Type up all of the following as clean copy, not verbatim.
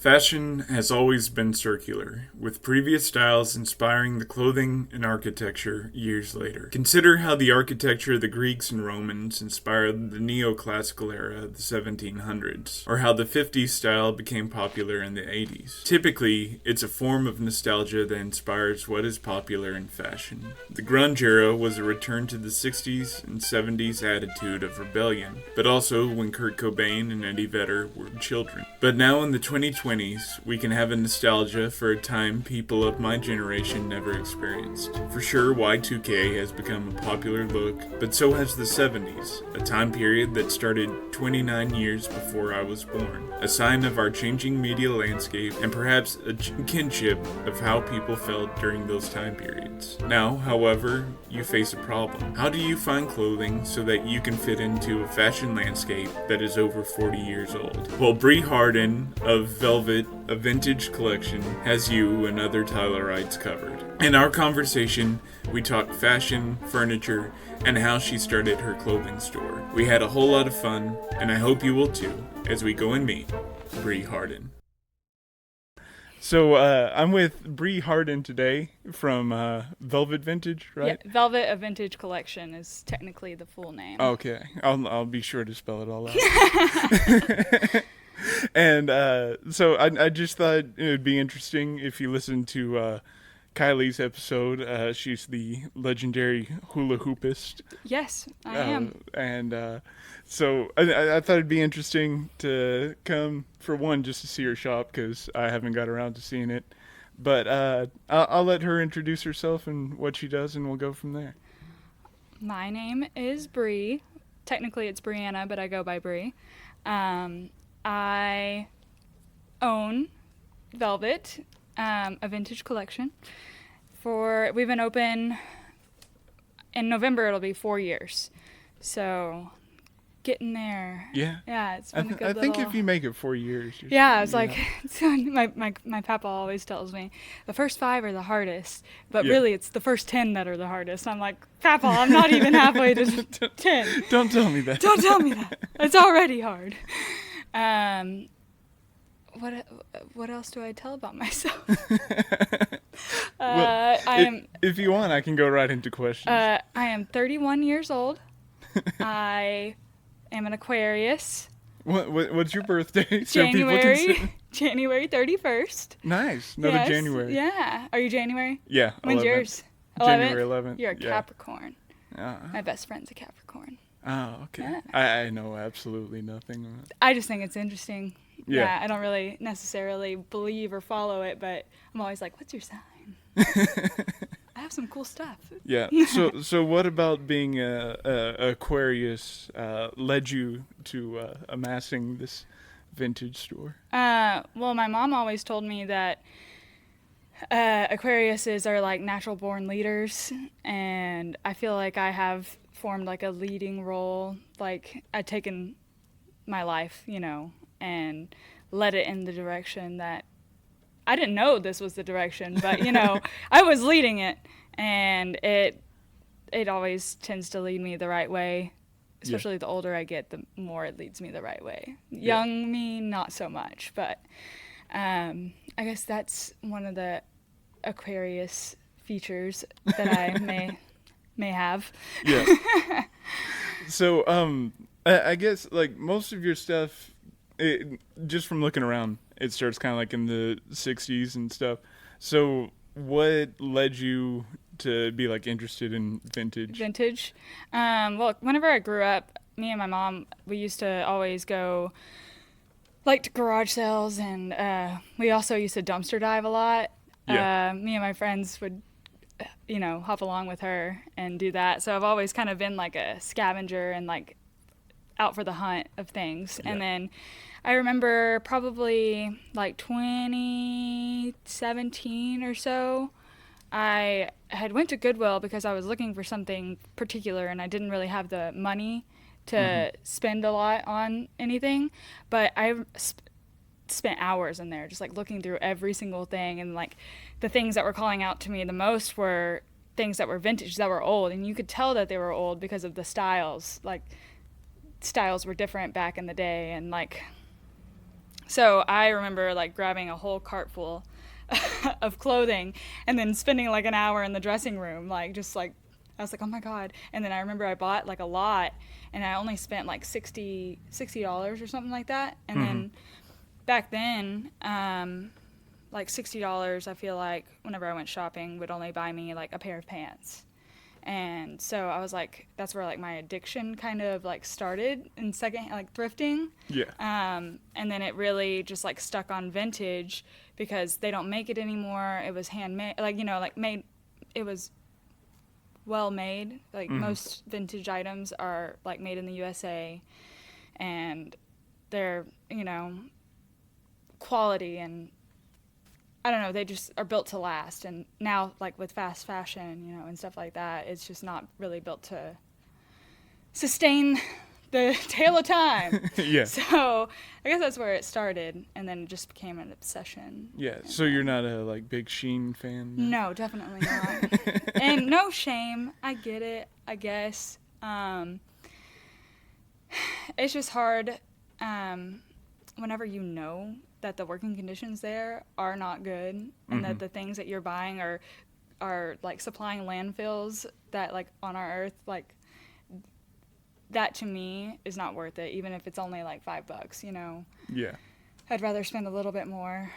Fashion has always been circular, with previous styles inspiring the clothing and architecture years later. Consider how the architecture of the Greeks and Romans inspired the neoclassical era of the 1700s, or how the 50s style became popular in the 80s. Typically, it's a form of nostalgia that inspires what is popular in fashion. The grunge era was a return to the 60s and 70s attitude of rebellion, but also when Kurt Cobane and Eddie Vedder were children. But now in the 2020s, we can have a nostalgia for a time people of my generation never experienced. For sure, Y2K has become a popular look, but so has the 70s, a time period that started 29 years before I was born. A sign of our changing media landscape, and perhaps a kinship of how people felt during those time periods. Now, however, you face a problem. How do you find clothing so that you can fit into a fashion landscape that is over 40 years old? Well, Bri Harden of Velvet, a vintage collection, has you and other Tylerites covered. In our conversation, we talked fashion, furniture, and how she started her clothing store. We had a whole lot of fun, and I hope you will too, as we go and meet Bri Harden. So I'm with Bri Harden today from Velvet Vintage, right? Yeah, Velvet, a vintage collection is technically the full name. Okay, I'll be sure to spell it all out. And so I just thought it would be interesting if you listened to Kylie's episode. She's the legendary hula hoopist. Yes, I am. And so I thought it'd be interesting to come, for one, just to see her shop, because I haven't got around to seeing it. But I'll let her introduce herself and what she does, and we'll go from there. My name is Bri. Technically it's Brianna, but I go by Bri. I own Velvet, a vintage collection. We've been open, in November it'll be 4 years. So, getting there. Yeah. Yeah, it's been a good I think little... if you make it 4 years. Yeah, it's like, my papa always tells me, the first 5 are the hardest, but really it's the first 10 that are the hardest. I'm like, Papa, I'm not even halfway to 10. Don't tell me that. Don't tell me that. It's already hard. What else do I tell about myself? If you want, I can go right into questions. I am 31 years old. I am an Aquarius. What's your birthday? January 31st. Nice. Another January. Yeah. Are you January? Yeah. When's 11th. yours? January 11th. You're a Capricorn. Uh, My best friend's a Capricorn. Oh, okay. Yeah. I know absolutely nothing. I just think it's interesting. Yeah. I don't really necessarily believe or follow it, but I'm always like, what's your sign? I have some cool stuff. Yeah. So what about being a Aquarius led you to amassing this vintage store? Well, my mom always told me that Aquariuses are like natural born leaders, and I feel like I have formed like a leading role. Like I've taken my life, and led it in the direction that I didn't know this was the direction, but I was leading it, and it always tends to lead me the right way. Especially the older I get, the more it leads me the right way. Young me, not so much, but I guess that's one of the Aquarius features that I may have. Yeah. So I guess like most of your stuff, just from looking around, it starts kind of like in the 60s and stuff. So what led you to be like interested in vintage? Well, whenever I grew up, me and my mom, we used to always go like to garage sales, and we also used to dumpster dive a lot. Yeah. Me and my friends would hop along with her and do that. So I've always kind of been like a scavenger and like out for the hunt of things. Yeah. And then I remember probably like 2017 or so, I had went to Goodwill because I was looking for something particular, and I didn't really have the money to spend a lot on anything, but I spent hours in there just like looking through every single thing, and like the things that were calling out to me the most were things that were vintage, that were old, and you could tell that they were old because of the styles. Like styles were different back in the day, and like So I remember like grabbing a whole cart full of clothing and then spending like an hour in the dressing room, like just like I was like, oh my God. And then I remember I bought like a lot and I only spent like $60 or something like that. And then back then, like $60, I feel like whenever I went shopping would only buy me like a pair of pants. And so I was like, that's where like my addiction kind of like started in second, like thrifting. Yeah. And then it really just like stuck on vintage because they don't make it anymore. It was handmade, like, you know, like made, it was well made. Like most vintage items are like made in the USA and they're, you know, quality and I don't know, they just are built to last. And now, like with fast fashion, you know, and stuff like that, it's just not really built to sustain the tail of time. Yeah. So I guess that's where it started, and then it just became an obsession. Yeah. So you're not a like big Shein fan? No, definitely not. And no shame. I get it, I guess. It's just hard whenever you know that the working conditions there are not good and that the things that you're buying are like supplying landfills that like on our earth, like that to me is not worth it, even if it's only like $5, you know. Yeah. I'd rather spend a little bit more.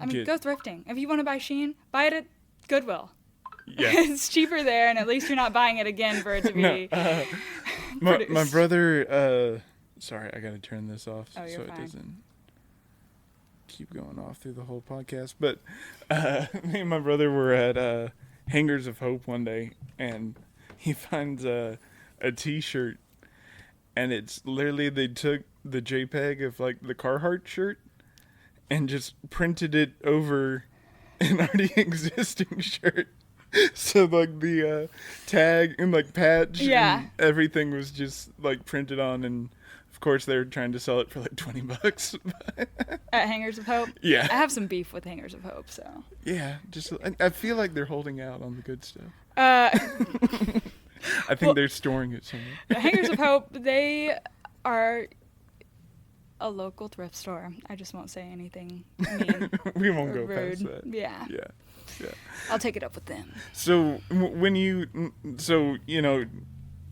I mean, go thrifting. If you want to buy Shein, buy it at Goodwill. Yeah. It's cheaper there, and at least you're not buying it again for it to be my brother, sorry, I gotta turn this off so it fine. doesn't keep going off through the whole podcast. But me and my brother were at Hangers of Hope one day, and he finds a t-shirt, and it's literally they took the JPEG of like the Carhartt shirt and just printed it over an already existing shirt. So like the tag and like patch and everything was just like printed on, and of course they were trying to sell it for like $20. At Hangers of Hope? Yeah. I have some beef with Hangers of Hope, so. Yeah, just I feel like they're holding out on the good stuff. I think they're storing it somewhere. Hangers of Hope, they are a local thrift store. I just won't say anything mean. We won't go rude. past that. Yeah. Yeah. Yeah. I'll take it up with them. So when you know,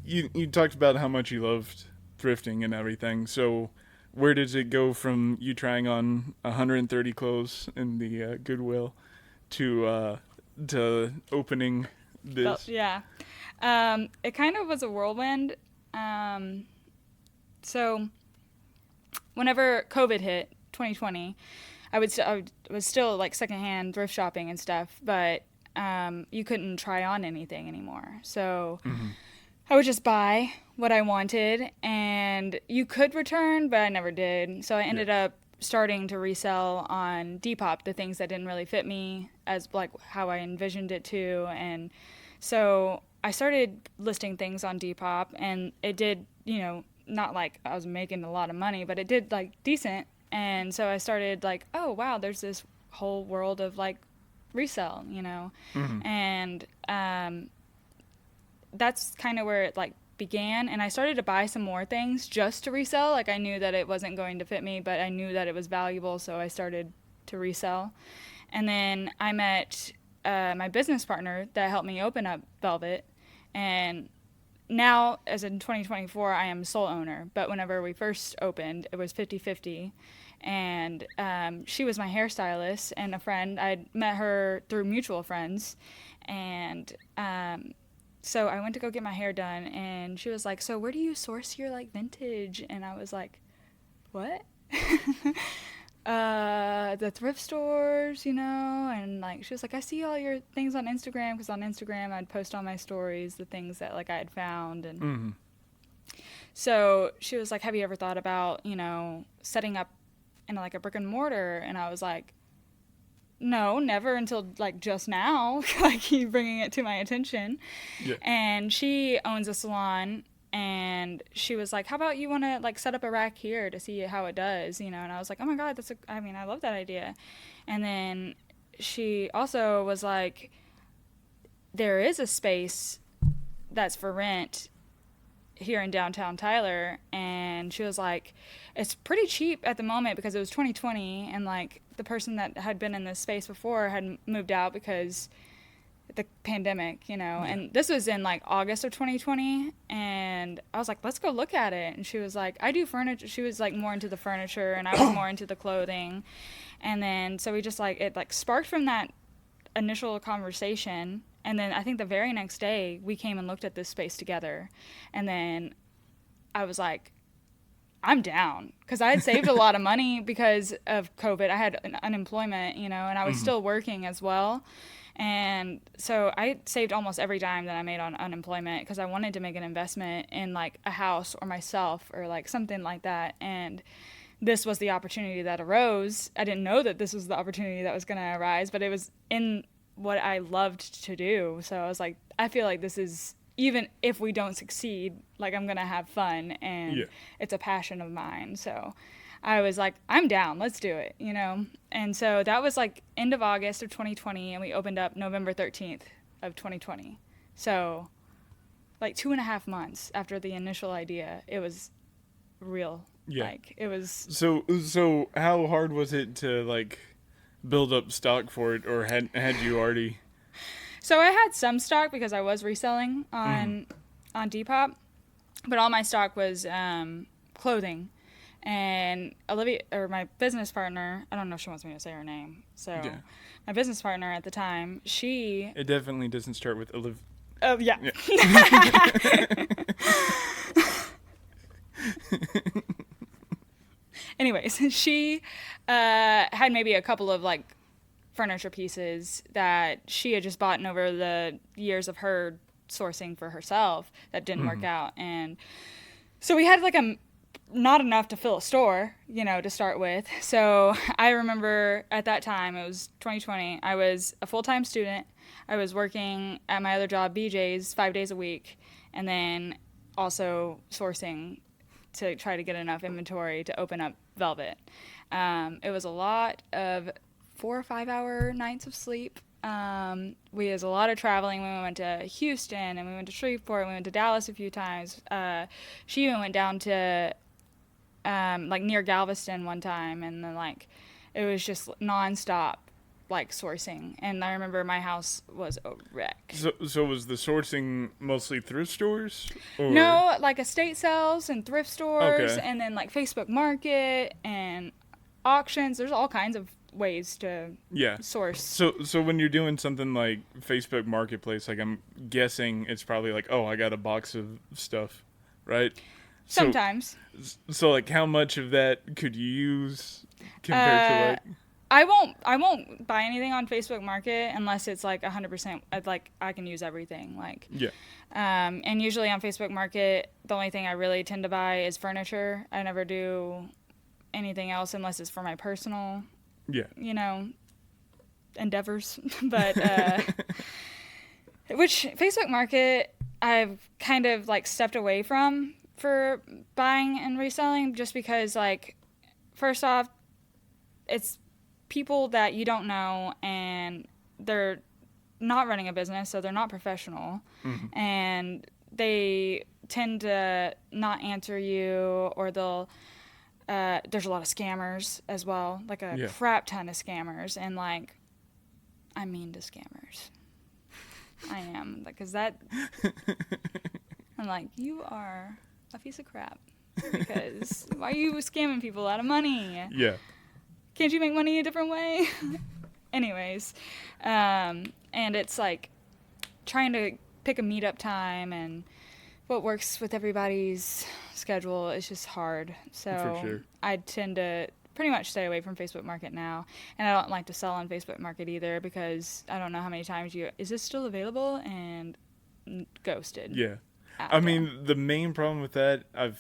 you talked about how much you loved thrifting and everything. So where does it go from you trying on 130 clothes in the Goodwill to opening this? Well, yeah. It kind of was a whirlwind. So whenever COVID hit, 2020, I was still like secondhand thrift shopping and stuff, but you couldn't try on anything anymore. So I would just buy what I wanted, and you could return, but I never did. So I ended up starting to resell on Depop the things that didn't really fit me as like how I envisioned it to. And so I started listing things on Depop, and it did, you know, not like I was making a lot of money, but it did like decent. And so I started like, oh wow, there's this whole world of like resell, you know. And that's kind of where it like began. And I started to buy some more things just to resell. Like I knew that it wasn't going to fit me, but I knew that it was valuable, so I started to resell. And then I met my business partner that helped me open up Velvet. And now, as in 2024, I am sole owner. But whenever we first opened, it was 50-50. And she was my hairstylist and a friend. I'd met her through mutual friends. And so I went to go get my hair done. And she was like, so where do you source your, like, vintage? And I was like, what? The thrift stores, you know, and like she was like, I see all your things on Instagram, because on Instagram I'd post on my stories the things that like I had found. And so she was like, have you ever thought about, you know, setting up in like a brick and mortar? And I was like, no, never until like just now, like you bringing it to my attention. And she owns a salon. And she was like, how about you want to, like, set up a rack here to see how it does, you know? And I was like, oh, my God, I love that idea. And then she also was like, there is a space that's for rent here in downtown Tyler, and she was like, it's pretty cheap at the moment because it was 2020, and like the person that had been in this space before had moved out because the pandemic, and this was in like August of 2020, and I was like, let's go look at it. And she was like, I do furniture. She was like more into the furniture, and I was more into the clothing. And then so we just like, it like sparked from that initial conversation. And then I think the very next day we came and looked at this space together. And then I was like, I'm down, because I had saved a lot of money because of COVID. I had unemployment, and I was still working as well. And so I saved almost every dime that I made on unemployment because I wanted to make an investment in like a house or myself or like something like that. And this was the opportunity that arose. I didn't know that this was the opportunity that was going to arise, but it was in what I loved to do. So I was like, I feel like this is, even if we don't succeed, like I'm going to have fun, and it's a passion of mine. So I was like, I'm down, let's do it, And so that was like end of August of 2020, and we opened up November 13th of 2020. So like 2.5 months after the initial idea, it was real. Yeah. Like it was. So how hard was it to like build up stock for it, or had you already? So I had some stock because I was reselling on Depop, but all my stock was clothing. And Olivia, or my business partner, I don't know if she wants me to say her name. So my business partner at the time, It definitely doesn't start with Olivia. Oh, yeah. Anyways, she had maybe a couple of like furniture pieces that she had just bought over the years of her sourcing for herself that didn't work out. And so we had like not enough to fill a store, to start with. So I remember at that time, it was 2020, I was a full-time student. I was working at my other job, BJ's, 5 days a week, and then also sourcing to try to get enough inventory to open up Velvet. It was a lot of 4 or 5 hour nights of sleep. We had a lot of traveling. We went to Houston, and we went to Shreveport, we went to Dallas a few times. She even went down to like near Galveston one time, and then like it was just nonstop like sourcing. And I remember my house was a wreck. So was the sourcing mostly thrift stores? Or? No, like estate sales and thrift stores, and then like Facebook Market and auctions. There's all kinds of ways to source. So when you're doing something like Facebook Marketplace, like I'm guessing it's probably like, oh, I got a box of stuff, right? Sometimes. So like how much of that could you use compared to like? I won't buy anything on Facebook Market unless it's like 100%. Like I can use everything. Like and usually on Facebook Market, the only thing I really tend to buy is furniture. I never do anything else unless it's for my personal, endeavors. But which Facebook Market I've kind of like stepped away from for buying and reselling, just because like first off, it's people that you don't know, and they're not running a business, so they're not professional, and they tend to not answer you, or they'll there's a lot of scammers as well, like a crap ton of scammers, and like I'm mean to scammers. I am, because that I'm like, you are a piece of crap, because why are you scamming people out of money? Can't you make money a different way? Anyways, and it's like trying to pick a meetup time and what works with everybody's schedule is just hard. So I tend to pretty much stay away from Facebook Market now. And I don't like to sell on Facebook Market either, because I don't know how many times is this still available? And ghosted. Yeah. I mean, the main problem with that, I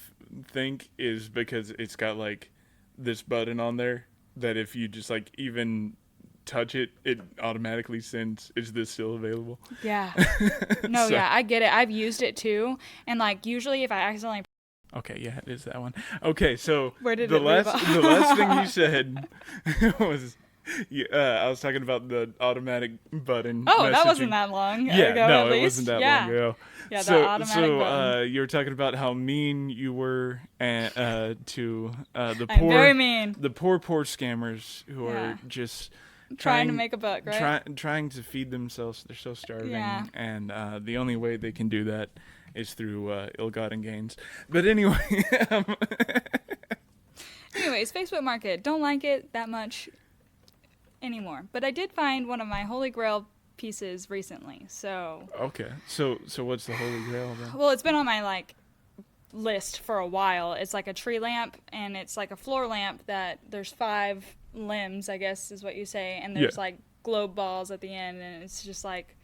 think, is because it's got like this button on there that if you just like even touch it, it automatically sends, is this still available? Yeah. No, so. Yeah, I get it. I've used it too. And like usually if I accidentally... Okay, yeah, it is that one. Okay, so where did the last thing you said was Yeah, I was talking about the automatic button Oh, that messaging. wasn't that long Yeah, ago, no, at it least. wasn't that Yeah. long ago. Yeah, the So, automatic button. you were talking about how mean you were to I'm very mean. the poor scammers who Yeah. are just Trying to make a buck, right? trying to feed themselves. They're so starving, Yeah. and the only way they can do that is through ill-gotten gains. But anyway, Anyways, Facebook Market. Don't like it that much anymore. But I did find one of my Holy Grail pieces recently. So, okay. So what's the Holy Grail then? well, it's been on my like list for a while. It's like a tree lamp, and it's like a floor lamp that there's 5 limbs, I guess is what you say, and there's like globe balls at the end, and it's just like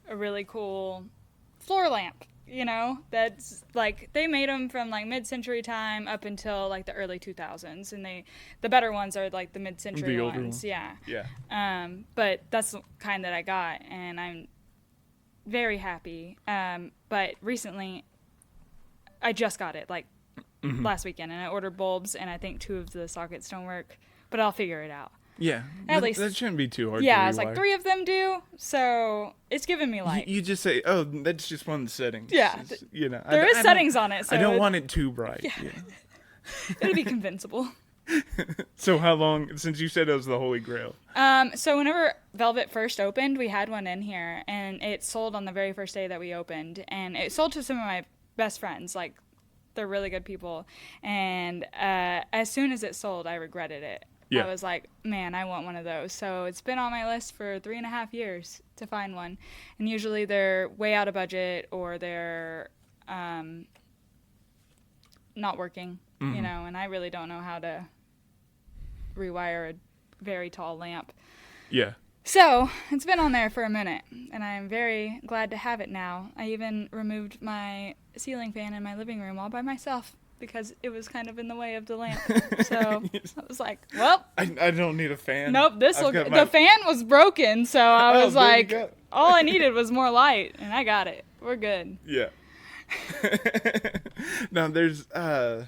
a really cool floor lamp. You know, that's like they made them from like mid-century time up until like the early 2000s, and the better ones are like the mid-century The older ones. ones. Yeah. But that's the kind that I got, and I'm very happy. But recently, I just got it like last weekend, and I ordered bulbs, and I think 2 of the sockets don't work, but I'll figure it out. Yeah, At least that shouldn't be too hard. Yeah, to it's like 3 of them do, so it's giving me like you just say, "Oh, that's just one of the settings." Yeah, you know, there is settings on it. So I don't want it too bright. Yeah. Yeah. It'll be convincible. So how long since you said it was the Holy Grail? So whenever Velvet first opened, we had one in here, and it sold on the very first day that we opened, and it sold to some of my best friends. Like, they're really good people, and as soon as it sold, I regretted it. Yeah. I was like, man, I want one of those. So it's been on my list for 3.5 years to find one, and usually they're way out of budget or they're not working, you know, and I really don't know how to rewire a very tall lamp. Yeah. So it's been on there for a minute, and I'm very glad to have it now. I even removed my ceiling fan in my living room all by myself because it was kind of in the way of the lamp. So I was like, well, I don't need a fan. nope, I've got the fan was broken, so I was there you like, go. all I needed was more light, and I got it. We're good. Yeah. Now there's I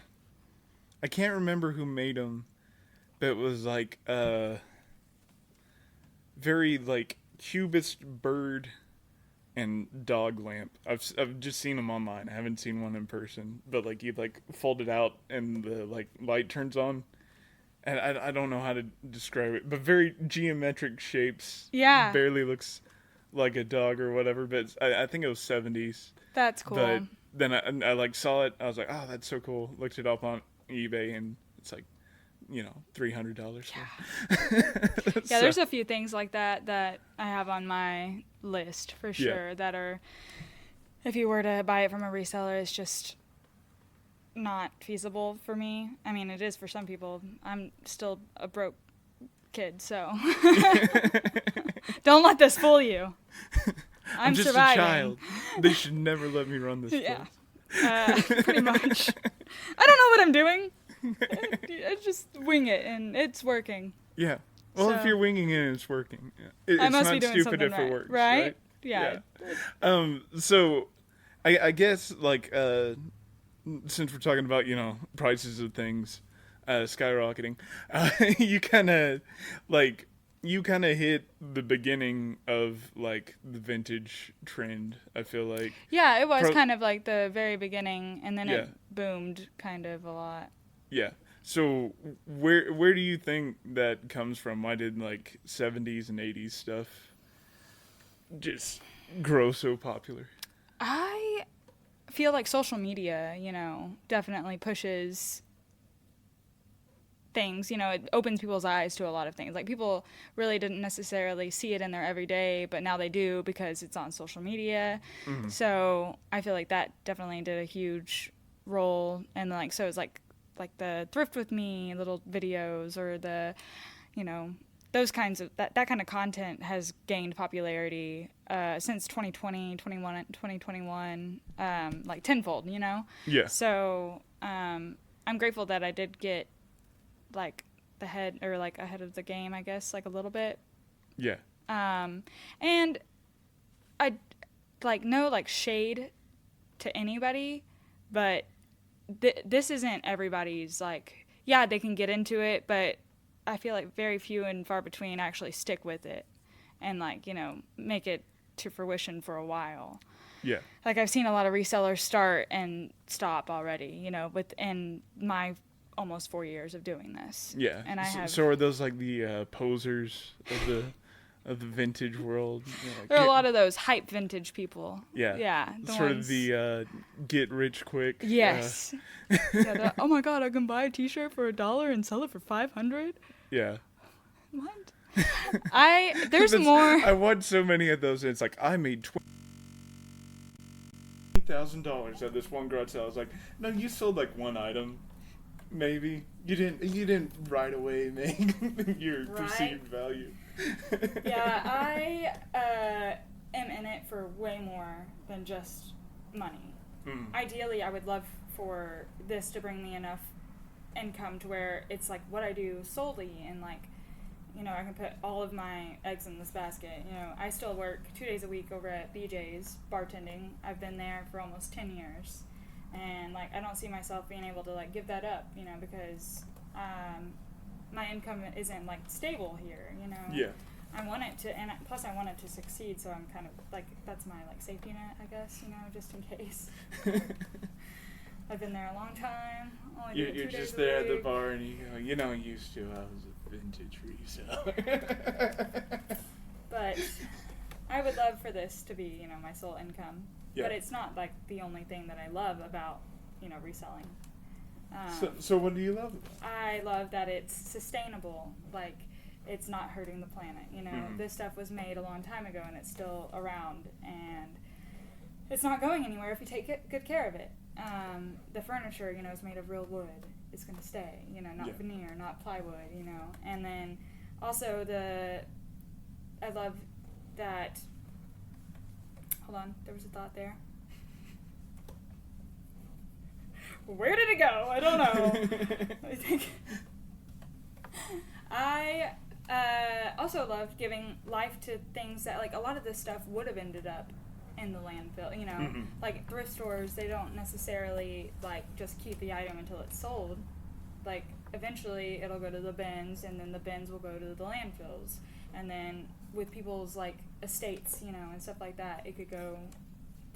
can't remember who made them, but it was like very like cubist bird and dog lamp. I've just seen them online. I haven't seen one in person. But like you like fold it out and the like light turns on. And I don't know how to describe it, but very geometric shapes. Yeah. Barely looks like a dog or whatever, but I think it was 70s. That's cool. But then I like saw it. I was like, oh, that's so cool. Looked it up on eBay, and it's like, you know, $300. Yeah. Yeah, there's a few things like that I have on my list for sure that are, if you were to buy it from a reseller, it's just not feasible for me. I mean, it is for some people. I'm still a broke kid, so don't let this fool you. I'm just surviving. a child. They should never let me run this Yeah. place. Pretty much. I don't know what I'm doing. I just wing it, and it's working. Yeah. Well, if So- you're winging it, it's working. Yeah. It's I must not be doing stupid something if right. it works, Right? Yeah. So, I guess like since we're talking about prices of things skyrocketing, you kind of hit the beginning of like the vintage trend. I feel like. Yeah, it was kind of like the very beginning, and then Yeah. it boomed kind of a lot. Yeah. So where do you think that comes from? Why did like 70s and 80s stuff just grow so popular? I feel like social media, definitely pushes things. It opens people's eyes to a lot of things. Like, people really didn't necessarily see it in their everyday, but now they do because it's on social media. Mm-hmm. So I feel like that definitely did a huge role. And like, so it's like the thrift with me little videos, or the, those kinds of that kind of content has gained popularity since 2020, 2021, like tenfold, Yeah. So I'm grateful that I did get like ahead of the game, I guess, like a little bit. Yeah. And I no shade to anybody, but this isn't everybody's, like, yeah, they can get into it, but I feel like very few and far between actually stick with it and like, make it to fruition for a while. Yeah. Like I've seen a lot of resellers start and stop already, within my almost 4 years of doing this. Yeah. And I have. So are those like the posers of the vintage world? There are a lot of those hype vintage people. Yeah. Yeah. Sort of the get rich quick. Yes. Yeah, oh my God, I can buy a T-shirt for $1 and sell it for $500. Yeah. What? There's more. I want so many of those. And it's like I made $20,000 at this one garage sale. I was like, no, you sold like one item, maybe. You didn't right away make your perceived value. Yeah, I am in it for way more than just money. Ideally, I would love for this to bring me enough income to where it's like what I do solely, and like, I can put all of my eggs in this basket. I still work 2 days a week over at BJ's bartending. I've been there for almost 10 years. And like, I don't see myself being able to like give that up, because my income isn't like stable here, Yeah. I want it to, and plus I want it to succeed, so I'm kind of like, that's my like safety net, I guess, just in case. I've been there a long time. You're just there at the bar and you go, used to, I was a vintage reseller. But I would love for this to be, my sole income. Yeah. But it's not like the only thing that I love about, reselling. So what do you love about it? I love that it's sustainable. Like, it's not hurting the planet. This stuff was made a long time ago and it's still around, and it's not going anywhere if you take good care of it. The furniture, is made of real wood. It's going to stay, not veneer, not plywood, And then also I love that, hold on, there was a thought there. Where did it go? I don't know. I think. I also loved giving life to things that, like, a lot of this stuff would have ended up in the landfill, like thrift stores, they don't necessarily like just keep the item until it's sold. Like, eventually it'll go to the bins, and then the bins will go to the landfills, and then with people's like estates, and stuff like that, it could go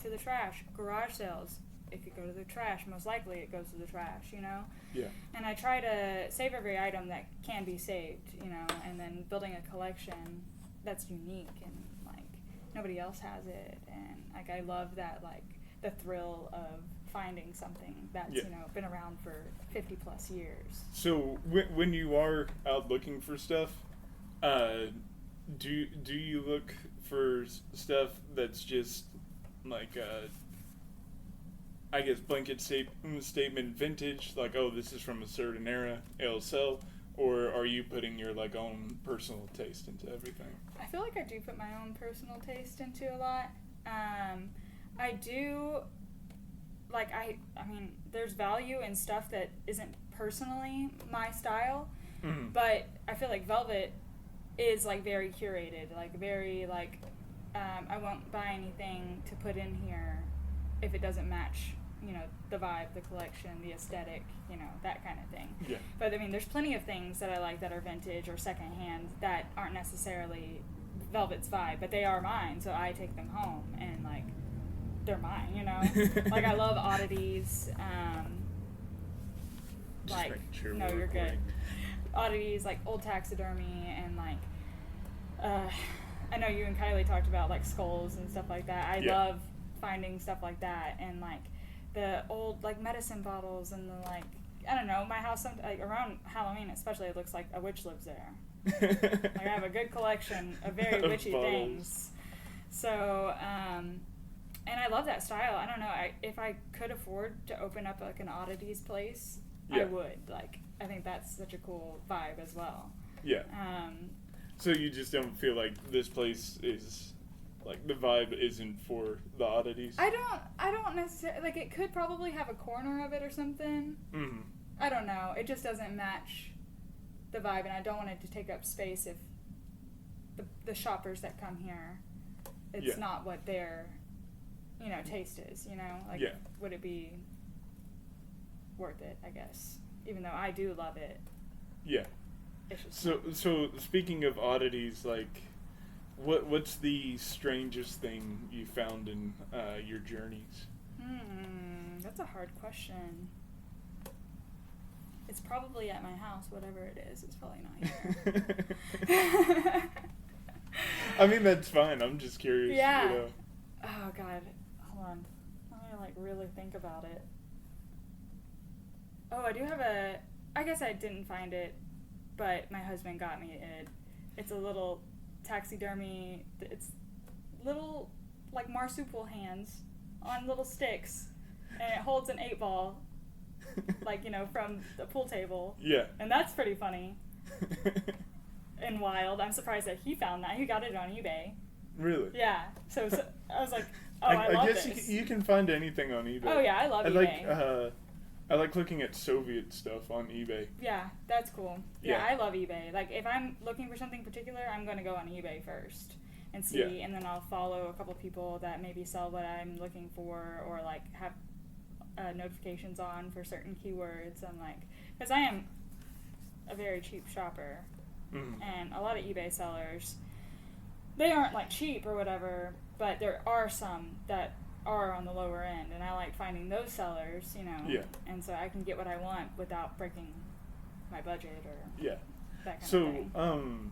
to the trash. Garage sales, it could go to the trash. Most likely it goes to the trash, Yeah. And I try to save every item that can be saved, and then building a collection that's unique and like nobody else has it. And like, I love that, like, the thrill of finding something that's, been around for 50 plus years. So when you are out looking for stuff, do you look for stuff that's just like I guess blanket statement vintage, like, oh, this is from a certain era, it'll sell, or are you putting your like own personal taste into everything? I feel like I do put my own personal taste into a lot. I do, like, I mean, there's value in stuff that isn't personally my style, but I feel like Velvet is like very curated, like very like, I won't buy anything to put in here if it doesn't match, the vibe, the collection, the aesthetic, that kind of thing. Yeah. But I mean, there's plenty of things that I like that are vintage or secondhand that aren't necessarily Velvet's vibe, but they are mine, so I take them home and like, they're mine, Like, I love oddities, like, sure no, you're good. Oddities, like old taxidermy, and like, I know you and Kylie talked about like skulls and stuff like that. I love finding stuff like that, and like the old like medicine bottles, and the like, I don't know, my house, like around Halloween especially, it looks like a witch lives there. Like, I have a good collection of very witchy things. So, and I love that style. I don't know, if I could afford to open up like an oddities place, I would. Like, I think that's such a cool vibe as well. Yeah. So you just don't feel like this place is, like, the vibe isn't for the oddities? I don't necessarily, like, it could probably have a corner of it or something. Mm-hmm. I don't know. It just doesn't match the vibe, and I don't want it to take up space if the shoppers that come here, it's not what their, taste is, Like, would it be worth it, I guess? Even though I do love it. Yeah. it's just So speaking of oddities, like, what's the strangest thing you found in your journeys? That's a hard question. It's probably at my house, whatever it is. It's probably not here. I mean, that's fine. I'm just curious. Yeah. You know. Oh, God. Hold on. Let me, like, really think about it. Oh, I do have I guess I didn't find it, but my husband got me it. It's a little taxidermy. It's little, like, marsupial hands on little sticks, and it holds an 8-ball, like, you know, from the pool table. Yeah. And that's pretty funny and wild. I'm surprised that he found that. He got it on eBay. Really? Yeah. So I was like, oh, I love guess this. you can find anything on eBay. Oh, yeah, I love eBay. I like looking at Soviet stuff on eBay. Yeah, that's cool. Yeah. I love eBay. Like, if I'm looking for something particular, I'm going to go on eBay first and see, and then I'll follow a couple people that maybe sell what I'm looking for, or, like, have notifications on for certain keywords. I'm like, because I am a very cheap shopper, and a lot of eBay sellers, they aren't, like, cheap or whatever, but there are some that are on the lower end, and I like finding those sellers, you know. Yeah. And so I can get what I want without breaking my budget or that kind of thing. So,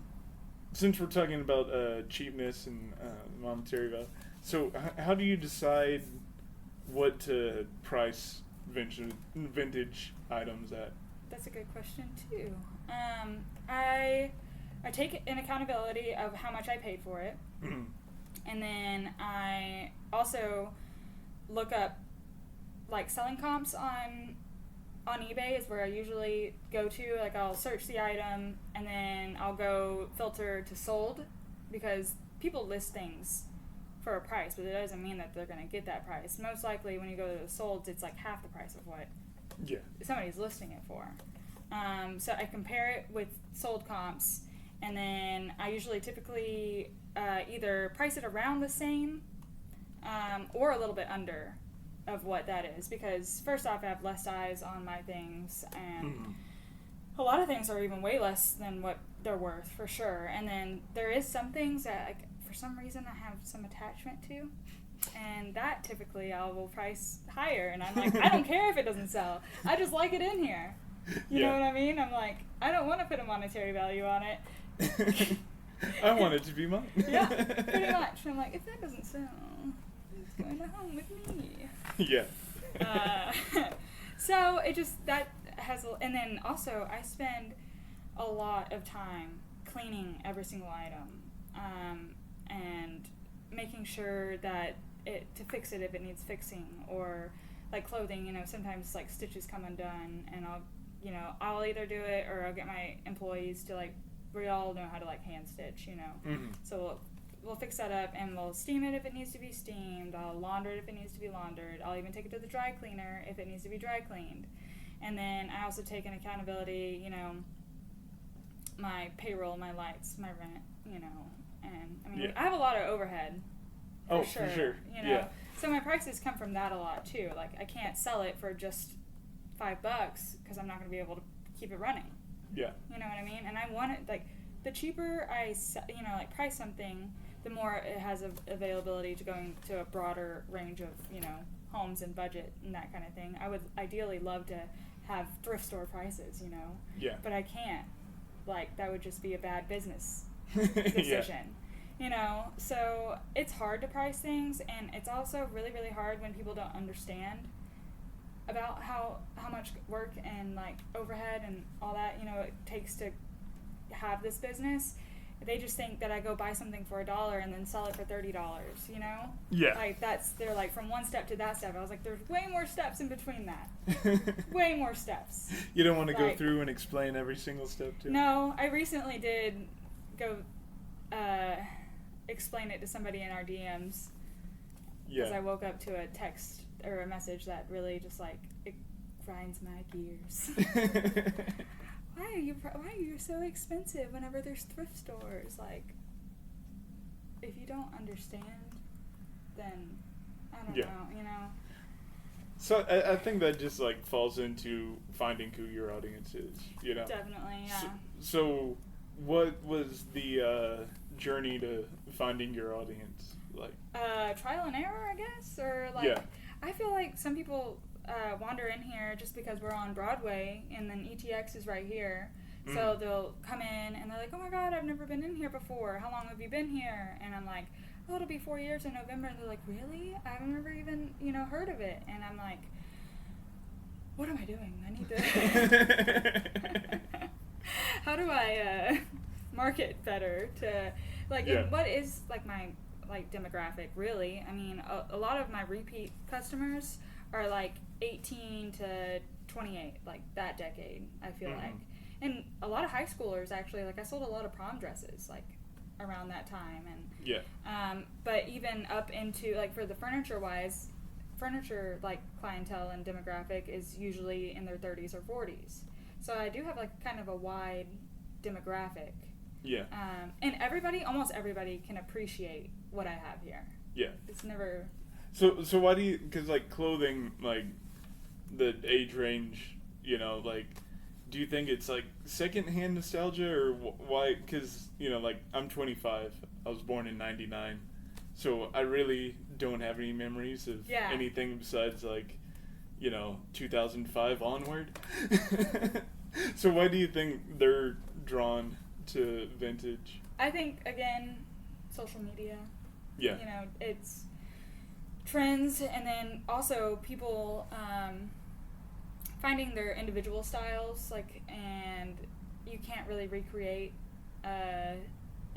since we're talking about cheapness and monetary value, so how do you decide what to price vintage items at? That's a good question too. I take an accountability of how much I paid for it, and then I also look up, like, selling comps on eBay is where I usually go to. Like, I'll search the item, and then I'll go filter to sold, because people list things for a price, but it doesn't mean that they're going to get that price. Most likely when you go to the solds, it's like half the price of what somebody's listing it for. So I compare it with sold comps, and then I usually typically either price it around the same or a little bit under of what that is, because first off, I have less eyes on my things, and a lot of things are even way less than what they're worth, for sure. And then there is some things that, like, for some reason I have some attachment to, and that typically I will price higher, and I'm like, I don't care if it doesn't sell, I just like it in here, you know what I mean? I'm like, I don't want to put a monetary value on it. I want it to be mine. Yeah, pretty much. I'm like, if that doesn't sell, it's going to home with me. Yeah. So it just, that has, and then also I spend a lot of time cleaning every single item, and making sure that to fix it if it needs fixing, or like clothing, you know, sometimes like stitches come undone, and I'll either do it or I'll get my employees to, like, we all know how to, like, hand stitch, you know. So we'll fix that up, and we'll steam it if it needs to be steamed. I'll launder it if it needs to be laundered. I'll even take it to the dry cleaner if it needs to be dry cleaned. And then I also take an accountability, you know, my payroll, my lights, my rent, you know, and I mean, I have a lot of overhead. For sure. You know, so my prices come from that a lot too. Like, I can't sell it for just $5 because I'm not going to be able to keep it running. Yeah. You know what I mean? And I want it, like, the cheaper I, you know, like, price something, the more it has availability to going to a broader range of, you know, homes and budget and that kind of thing. I would ideally love to have thrift store prices, you know. Yeah. But I can't. Like, that would just be a bad business decision. You know, so it's hard to price things, and it's also really, really hard when people don't understand about how much work and, like, overhead and all that, you know, it takes to have this business. They just think that I go buy something for $1 and then sell it for $30, you know? Yeah. Like, they're like, from one step to that step. I was like, there's way more steps in between that. Way more steps. You don't want to go through and explain every single step, too? No, I recently did go explain it to somebody in our DMs. Yeah. Because I woke up to a text or a message that really just, like, it grinds my gears. Why are you so expensive whenever there's thrift stores? Like, if you don't understand, then I don't know, you know. So I think that just, like, falls into finding who your audience is, you know. Definitely, yeah. So what was the journey to finding your audience like? Trial and error, I guess, or like Yeah. I feel like some people wander in here just because we're on Broadway and then ETX is right here. So they'll come in and they're like, oh my god, I've never been in here before. How long have you been here? And I'm like, oh, it'll be 4 years in November. And they're like, really? I've never even, heard of it. And I'm like, what am I doing? I need to... How do I market better to, like, Yeah. what is, like, my, like, demographic, really? I mean, a lot of my repeat customers are, like, 18 to 28, like, that decade, I feel like. And a lot of high schoolers, actually. Like, I sold a lot of prom dresses, like, around that time. And Yeah. but even up into, like, for the furniture-wise, like, clientele and demographic is usually in their 30s or 40s. So I do have, like, kind of a wide demographic. Yeah. And almost everybody can appreciate what I have here. Yeah. It's never... So why do you, because, like, clothing, like, the age range, like, do you think it's, like, secondhand nostalgia, or why? Because, like, I'm 25. I was born in 99. So I really don't have any memories of anything besides, like, 2005 onward. So why do you think they're drawn to vintage? I think, again, social media. Yeah. It's trends, and then also people... finding their individual styles, like, and you can't really recreate a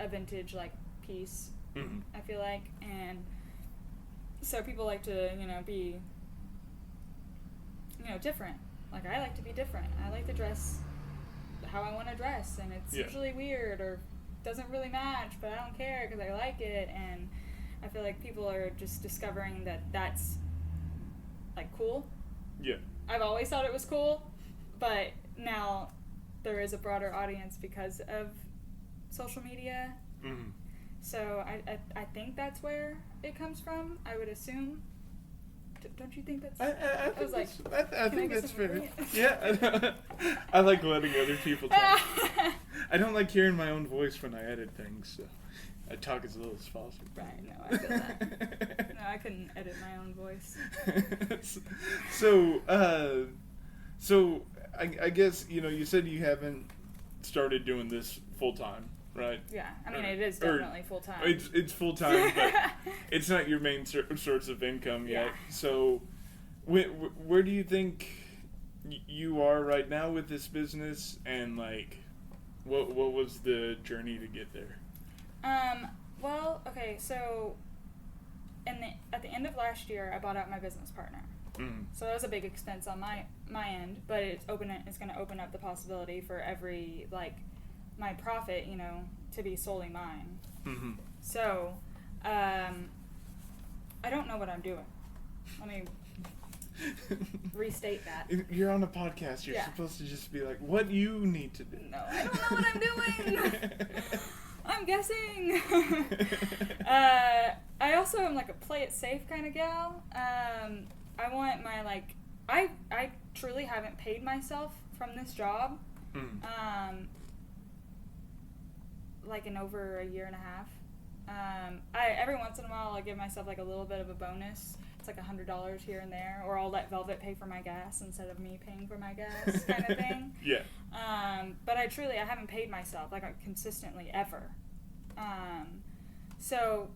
vintage, like, piece, I feel like, and so people like to, be, different. Like, I like to be different. I like to dress how I want to dress, and it's usually weird or doesn't really match, but I don't care because I like it, and I feel like people are just discovering that that's, like, cool. Yeah. I've always thought it was cool, but now there is a broader audience because of social media. So I think that's where it comes from, I would assume. Don't you think that's... I think that's fair. Yeah. I like letting other people talk. I don't like hearing my own voice when I edit things, so I talk as little as possible. Right, no, I feel that. No, I couldn't edit my own voice. So I guess, you said you haven't started doing this full time, right? Yeah, I mean, it is definitely full time. It's full time, but it's not your main source of income yet. So where do you think you are right now with this business, and, like, what was the journey to get there? Well, okay, so at the end of last year, I bought out my business partner. So that was a big expense on my end, but it's going to open up the possibility for every, like, my profit, to be solely mine. So, I don't know what I'm doing. Let me restate that. You're on a podcast. You're supposed to just be like, what you need to do. No, I don't know what I'm doing. I'm guessing. I also am, like, a play it safe kind of gal. I want my, like, I truly haven't paid myself from this job, like, in over a year and a half. Every once in a while, I give myself, like, a little bit of a bonus. It's like $100 here and there, or I'll let Velvet pay for my gas instead of me paying for my gas, kind of thing. Yeah. But I haven't paid myself, like, consistently ever. So,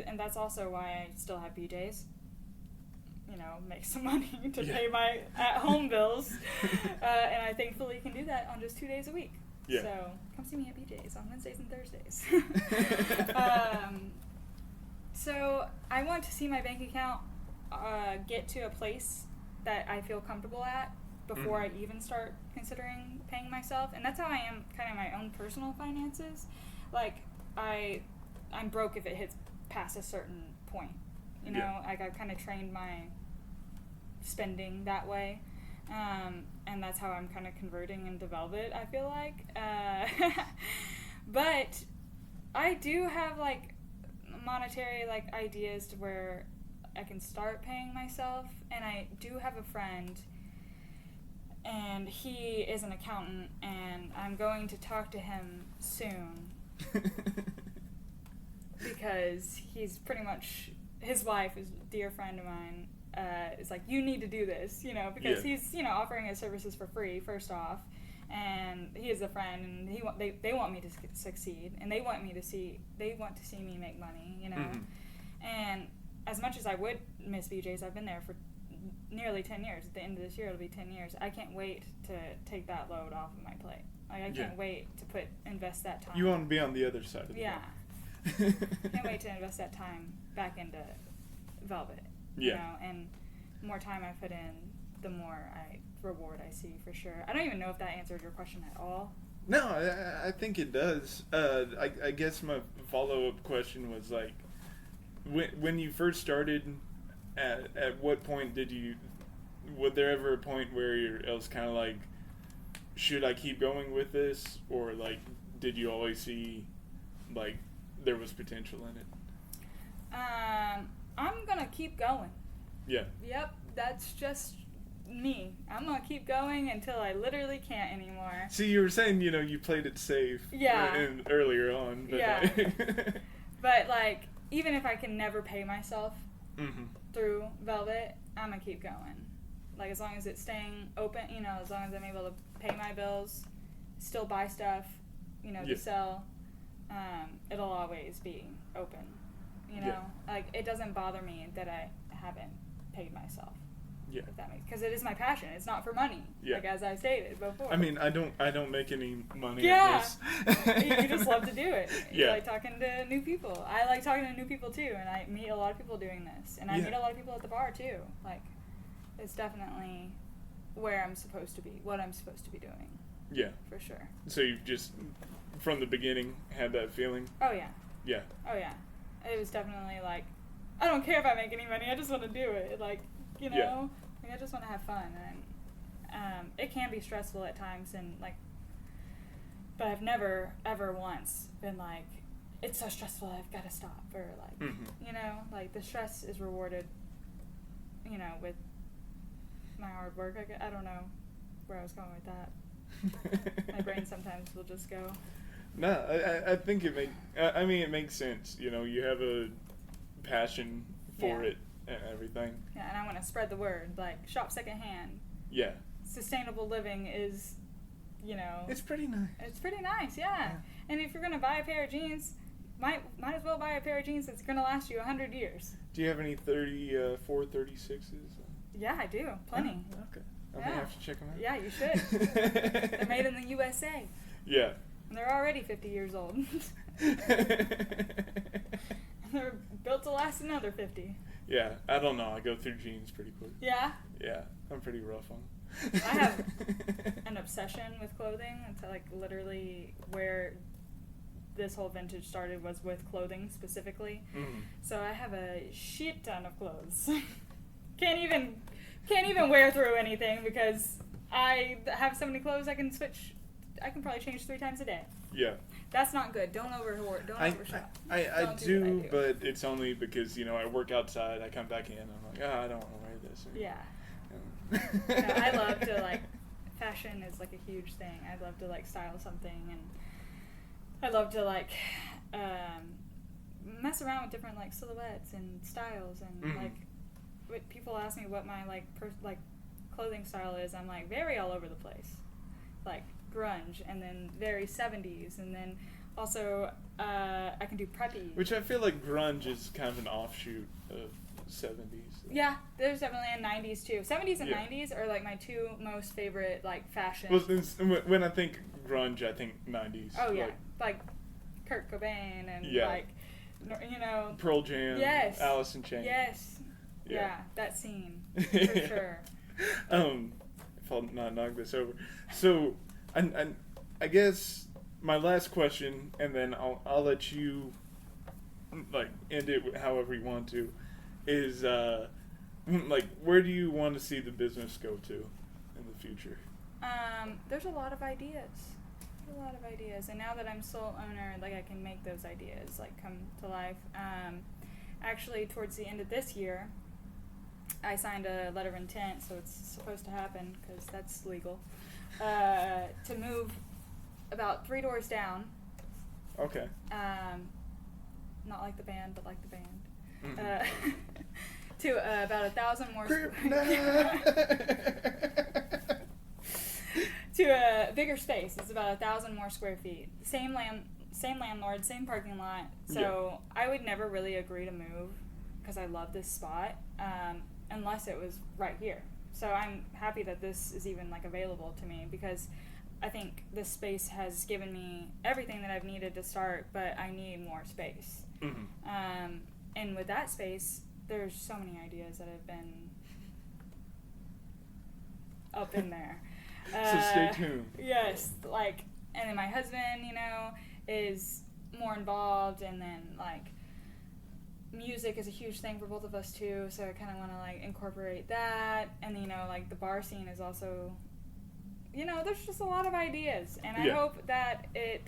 and that's also why I still have BJ's. Make some money to pay my at-home bills, and I thankfully can do that on just 2 days a week. Yeah. So come see me at BJ's on Wednesdays and Thursdays. So I want to see my bank account get to a place that I feel comfortable at before I even start considering paying myself, and that's how I am kind of my own personal finances. Like, I'm broke if it hits past a certain point. Like, I've kind of trained my spending that way, and that's how I'm kind of converting into Velvet, I feel like. But I do have, like, monetary, like, ideas to where I can start paying myself, and I do have a friend, and he is an accountant, and I'm going to talk to him soon because he's pretty much, his wife is a dear friend of mine, is like, you need to do this, you know, because he's, you know, offering his services for free, first off, and he is a friend, and they want me to succeed, and they want to see me make money, you know, and as much as I would miss BJ's, I've been there for nearly 10 years. At the end of this year, it'll be 10 years. I can't wait to take that load off of my plate. Like, I can't wait to invest that time. You want to be on the other side of it. Yeah. Can't wait to invest that time back into Velvet. You know, and the more time I put in, the more reward I see, for sure. I don't even know if that answered your question at all. No, I think it does. I guess my follow-up question was, like, when you first started, at what point was there ever a point where it was kind of like, should I keep going with this? Or, like, did you always see, like, there was potential in it? I'm going to keep going. Yeah. Yep, that's just me. I'm going to keep going until I literally can't anymore. See, you were saying, you know, you played it safe earlier on. But yeah. But, like, even if I can never pay myself through Velvet, I'm going to keep going. Like, as long as it's staying open, you know, as long as I'm able to pay my bills, still buy stuff, you know, to sell, it'll always be open, you know? Like, it doesn't bother me that I haven't paid myself. Yeah. If that makes, because it is my passion. It's not for money. Yeah. Like, as I stated before. I mean, I don't make any money. Yeah. At this. You just love to do it. You like talking to new people. I like talking to new people too, and I meet a lot of people doing this, and I meet a lot of people at the bar too. Like, it's definitely where I'm supposed to be, what I'm supposed to be doing. Yeah. For sure. So you've just, from the beginning, had that feeling? Oh yeah. Yeah. Oh yeah. It was definitely like, I don't care if I make any money. I just want to do it. Like, you know. Like, I just want to have fun, and it can be stressful at times, and like, but I've never ever once been like, it's so stressful I've got to stop, or like, you know, like, the stress is rewarded, you know, with my hard work. I don't know where I was going with that. My brain sometimes will just go. No, I think it makes sense. You know, you have a passion for it. And everything. Yeah, and I want to spread the word, like, shop secondhand. Yeah. Sustainable living is, you know. It's pretty nice. It's pretty nice, yeah. And if you're going to buy a pair of jeans, might as well buy a pair of jeans that's going to last you 100 years. Do you have any 436s? Yeah, I do. Plenty. Oh, okay. I'm going to have to check them out. Yeah, you should. They're made in the USA. Yeah. And they're already 50 years old. And they're built to last another 50. Yeah, I don't know. I go through jeans pretty quick. Yeah? Yeah, I'm pretty rough on them. I have an obsession with clothing. It's like literally where this whole vintage started was with clothing specifically. So I have a shit ton of clothes. Can't even wear through anything because I have so many clothes I can probably change 3 times a day. Yeah. That's not good. Don't overshop. I do, but it's only because, you know, I work outside, I come back in, I'm like, I don't want to wear this. Yeah. I love to, like, fashion is, like, a huge thing. I love to, like, style something, and I love to, like, mess around with different, like, silhouettes and styles, and, like, when people ask me what my, like, clothing style is, I'm, like, very all over the place. Like, grunge, and then very 70s, and then also I can do preppy. Which I feel like grunge is kind of an offshoot of 70s. Yeah, there's definitely a 90s too. 70s and 90s are like my 2 most favorite, like, fashion. Well, when I think grunge, I think 90s. Oh yeah, like Kurt Cobane and like, you know, Pearl Jam. Yes. Alice in Chains. Yes. Yeah, that scene for sure. If I'll not knock this over, so. And I guess my last question, and then I'll let you, like, end it however you want to, is like, where do you want to see the business go to in the future? There's a lot of ideas. And now that I'm sole owner, like, I can make those ideas, like, come to life. Actually, towards the end of this year, I signed a letter of intent, so it's supposed to happen because that's legal. To move about 3 doors down. Okay. Not like the band, but like the band. Mm-hmm. To about 1,000 more. To a bigger space. It's about 1,000 more square feet. Same landlord, same parking lot. So I would never really agree to move because I love this spot, unless it was right here. So I'm happy that this is even like available to me because I think this space has given me everything that I've needed to start, but I need more space. Mm-hmm. And with that space, there's so many ideas that have been up in there. So stay tuned. Yes, like, and then my husband, you know, is more involved, and then like music is a huge thing for both of us too, so I kind of want to like incorporate that. And you know, like the bar scene is also, you know, there's just a lot of ideas, and I hope that it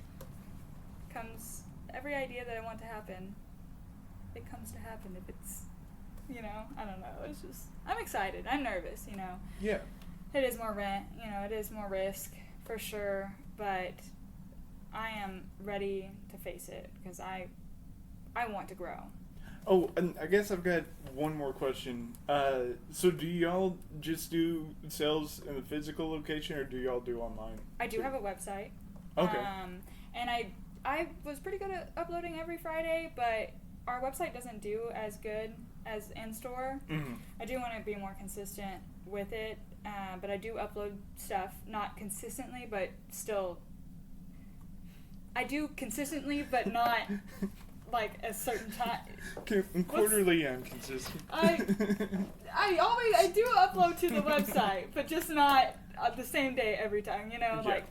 comes, every idea that I want to happen, it comes to happen. If it's, you know, I don't know, it's just, I'm excited, I'm nervous, you know. Yeah. It is more rent, you know, it is more risk for sure, but I am ready to face it because I want to grow. Oh, and I guess I've got one more question. So do y'all just do sales in the physical location, or do y'all do online? I do have a website. Okay. And I was pretty good at uploading every Friday, but our website doesn't do as good as in-store. Mm-hmm. I do want to be more consistent with it, but I do upload stuff, not consistently, but still. I do consistently, but not like a certain time. Quarterly and consistent. I do upload to the website, but just not the same day every time, you know, like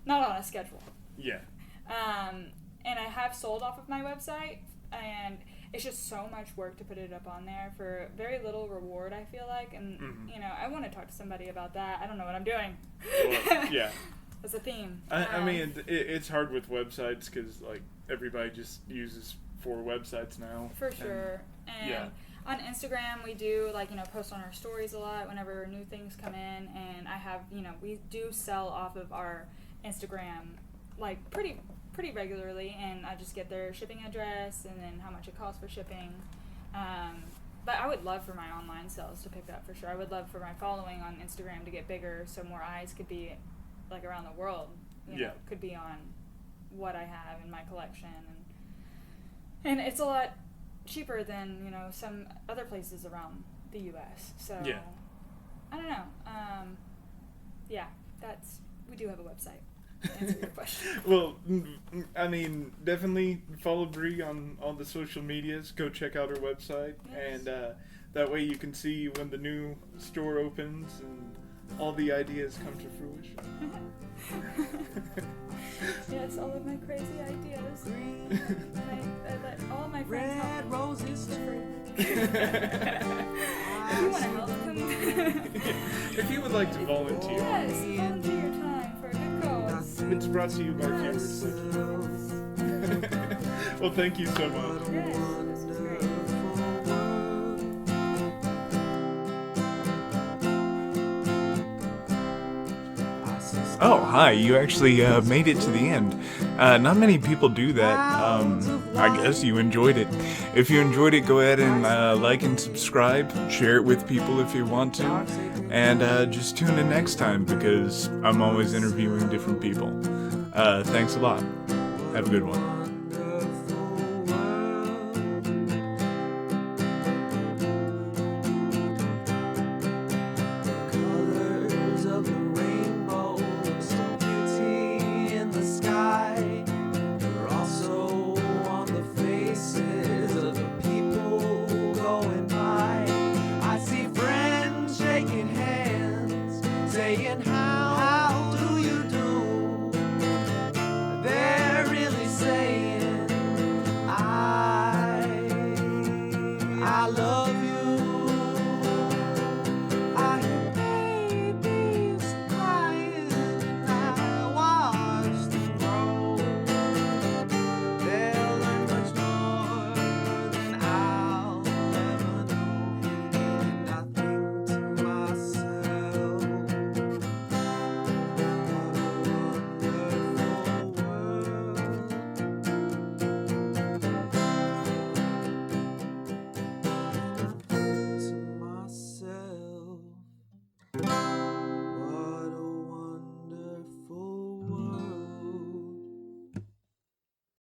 not on a schedule. Yeah. And I have sold off of my website, and it's just so much work to put it up on there for very little reward, I feel like. And, you know, I want to talk to somebody about that. I don't know what I'm doing. Well, yeah. That's a theme. I mean, it's hard with websites because, like, everybody just uses 4 websites now. For sure. And on Instagram, we do, like, you know, post on our stories a lot whenever new things come in. And I have, you know, we do sell off of our Instagram, like, pretty regularly, and I just get their shipping address and then how much it costs for shipping. But I would love for my online sales to pick up for sure. I would love for my following on Instagram to get bigger so more eyes could be like around the world, you know, could be on what I have in my collection. And it's a lot cheaper than, you know, some other places around the US. So I don't know. We do have a website. Answer your question. Well, I mean, definitely follow Bri on all the social medias. Go check out her website, and that way you can see when the new store opens and all the ideas come to fruition. Yes, all of my crazy ideas. I let all my friends help me. Roses if you want to help them. If you would like to volunteer. Yes, volunteer your time for a good cause. It's brought to you by viewers like you. Well, thank you so much. Yes, this was great. Oh, hi, you actually made it to the end. Not many people do that. I guess you enjoyed it. If you enjoyed it, go ahead and like and subscribe. Share it with people if you want to. And just tune in next time because I'm always interviewing different people. Thanks a lot. Have a good one.